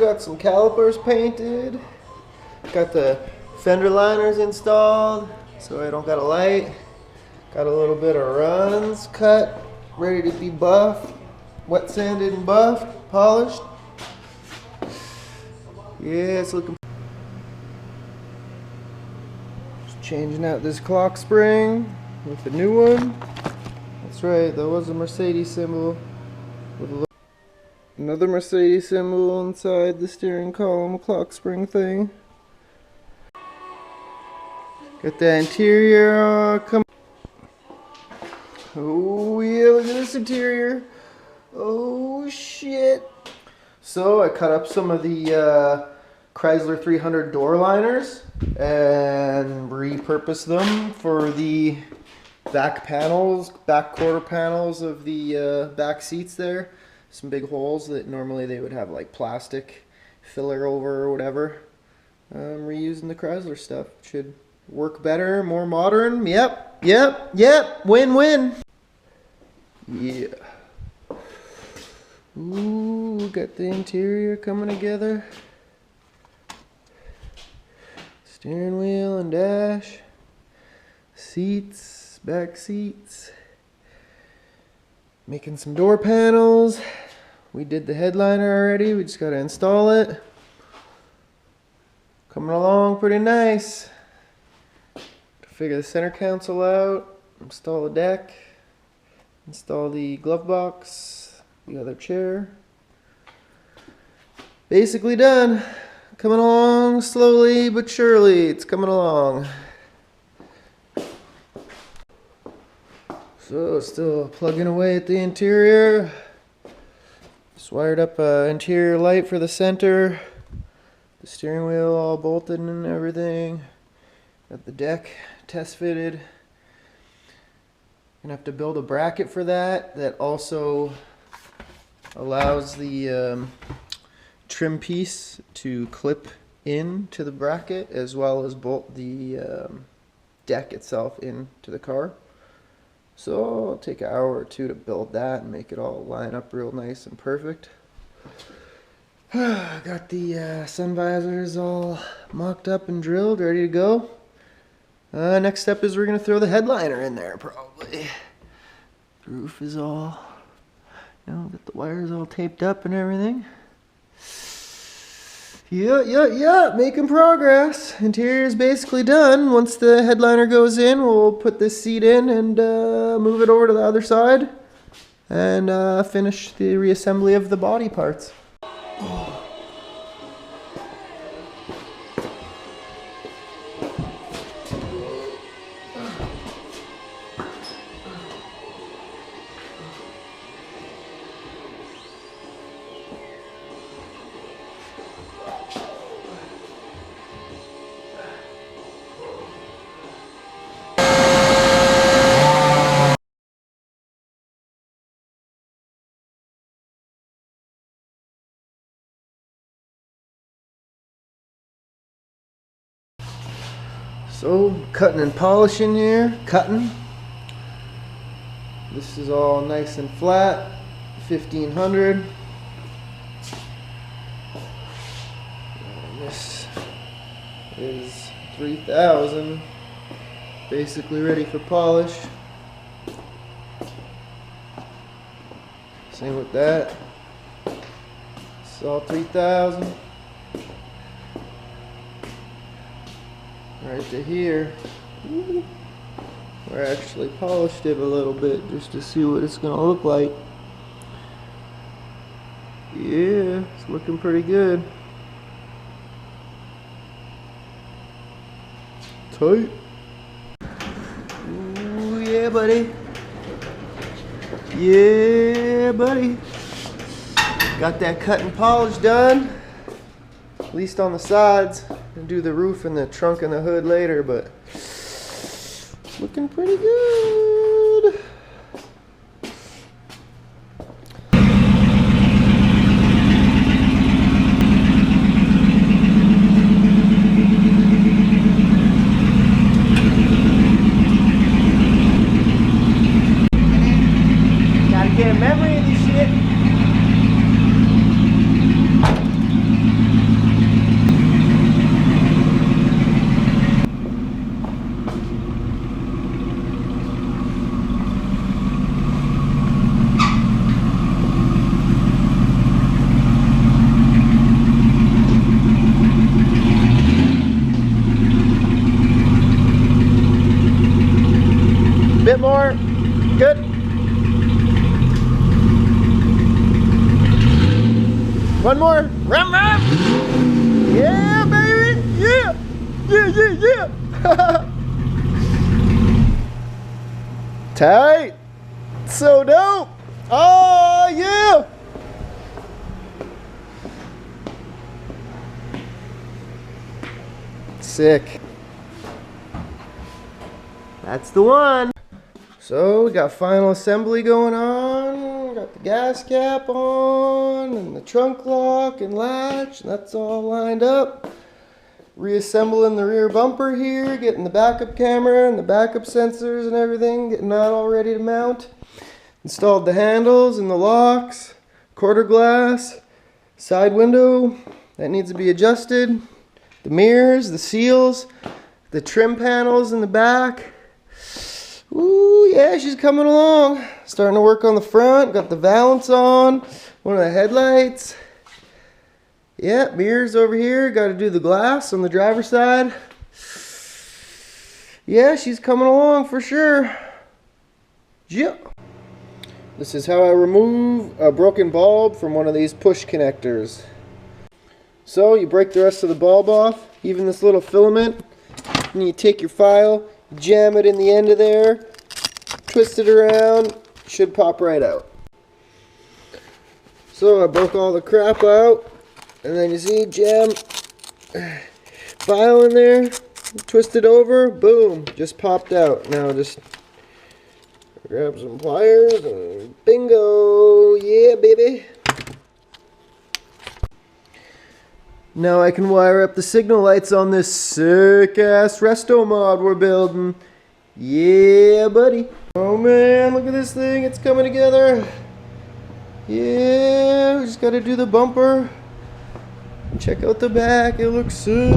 got some calipers painted. Got the fender liners installed so I don't got a light. Got a little bit of runs cut, ready to be buffed, wet sanded and buffed, polished. Yeah, it's looking. Just changing out this clock spring with the new one. That's right, that was a Mercedes symbol with a another Mercedes symbol inside the steering column clock spring thing. Got the interior come. Oh yeah, look at this interior. Oh shit. So I cut up some of the Chrysler 300 door liners and repurposed them for the back panels, back quarter panels of the back seats there. Some big holes that normally they would have like plastic filler over or whatever. I'm reusing the Chrysler stuff. Should work better, more modern. Yep. Win-win. Yeah. Ooh, got the interior coming together. Steering wheel and dash. Seats, back seats. Making some door panels. We did the headliner already. We just got to install it. Coming along pretty nice. Figure the center console out. Install the deck. Install the glove box. The other chair. Basically done. Coming along slowly but surely. It's coming along. So still plugging away at the interior. Just wired up an interior light for the center. The steering wheel all bolted and everything. Got the deck test fitted. Gonna have to build a bracket for that. That also allows the trim piece to clip in to the bracket as well as bolt the deck itself into the car. So it'll take an hour or two to build that and make it all line up real nice and perfect. Got the sun visors all mocked up and drilled, ready to go. Next step is we're going to throw the headliner in there probably. The roof is all, got the wires all taped up and everything. Yeah, making progress. Interior is basically done. Once the headliner goes in, we'll put this seat in and move it over to the other side and finish the reassembly of the body parts. So, cutting and polishing here, cutting. This is all nice and flat, 1500. And this is 3000, basically ready for polish. Same with that. It's all 3000. Right to here. I actually polished it a little bit just to see what it's gonna look like. Yeah, it's looking pretty good. Tight. Ooh, yeah, buddy. Yeah, buddy. Got that cut and polish done. At least on the sides. Gonna do the roof and the trunk and the hood later, but looking pretty good. Gotta get a memory of this shit. One more. Ram, ram. Yeah, baby. Yeah. Yeah, yeah, yeah. Tight. So dope. Oh, yeah. Sick. That's the one. So we got final assembly going on. Got the gas cap on and the trunk lock and latch. And that's all lined up. Reassembling the rear bumper here, getting the backup camera and the backup sensors and everything, getting that all ready to mount. Installed the handles and the locks, quarter glass, side window that needs to be adjusted, the mirrors, the seals, the trim panels in the back. Ooh, yeah, she's coming along. Starting to work on the front, got the valance on, one of the headlights. Yeah, mirrors over here. Got to do the glass on the driver's side. Yeah, she's coming along for sure. Yeah. This is how I remove a broken bulb from one of these push connectors. So you break the rest of the bulb off, even this little filament, and you take your file, jam it in the end of there, twist it around, should pop right out. So I broke all the crap out. And then you see, jam file in there, twist it over, boom, just popped out. Now just grab some pliers and bingo, yeah baby. Now I can wire up the signal lights on this sick ass resto mod we're building. Yeah buddy. Oh man, look at this thing, it's coming together. Yeah, we just gotta do the bumper. Check out the back, it looks sick.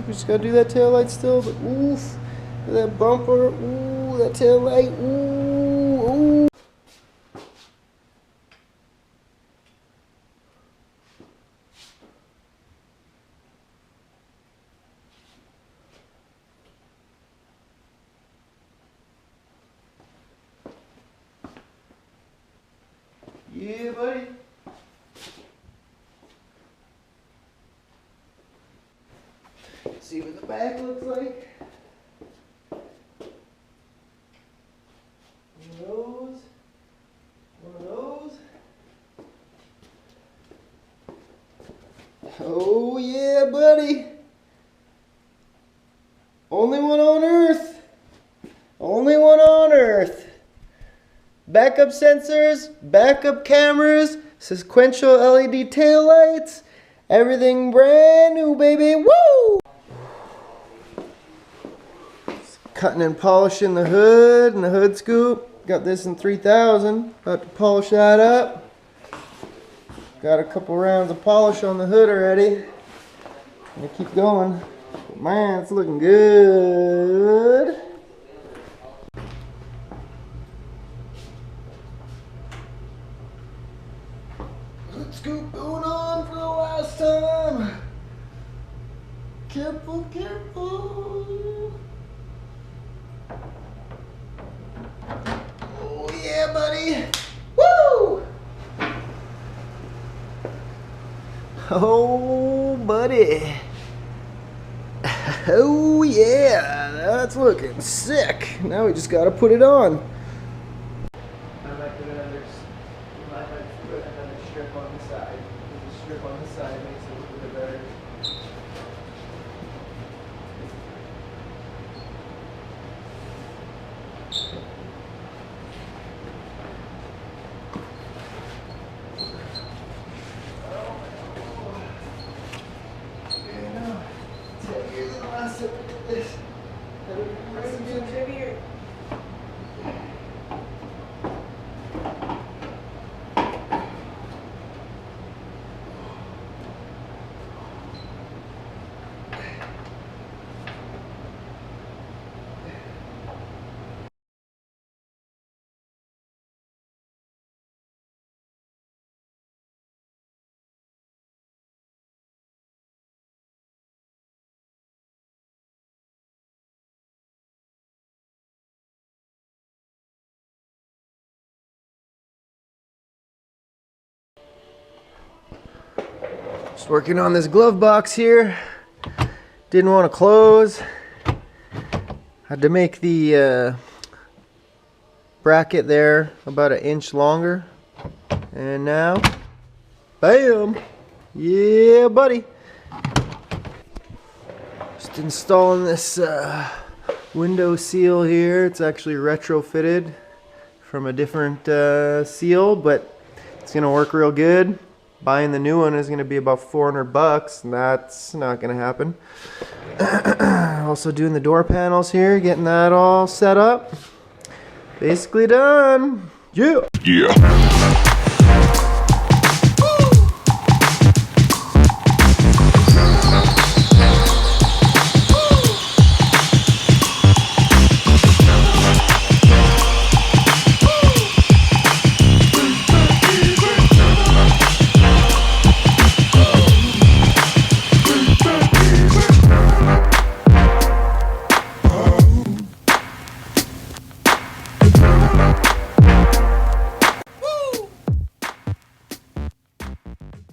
We just gotta do that tail light still, but oof. That bumper, ooh, that tail light, ooh, ooh. Yeah, buddy. See what the back looks like. One of those. One of those. Oh yeah, buddy. Only one on Earth. Only one on Earth. Backup sensors, backup cameras, sequential LED taillights. Everything brand new, baby. Woo! Cutting and polishing the hood and the hood scoop. Got this in 3000. About to polish that up. Got a couple rounds of polish on the hood already. Gonna keep going. But man, it's looking good. Hood scoop going on for the last time. Careful, careful. Oh yeah, buddy. Woo! Oh, buddy. Oh yeah, that's looking sick. Now we just gotta put it on. I might put another strip on the side. The strip on the side makes it look a bit better. This. Just working on this glove box here. Didn't want to close. Had to make the bracket there about 1 inch longer. And now, bam! Yeah, buddy! Just installing this window seal here. It's actually retrofitted from a different seal, but it's gonna work real good. Buying the new one is gonna be about $400, and that's not gonna happen. Also doing the door panels here, getting that all set up. Basically done. Yeah.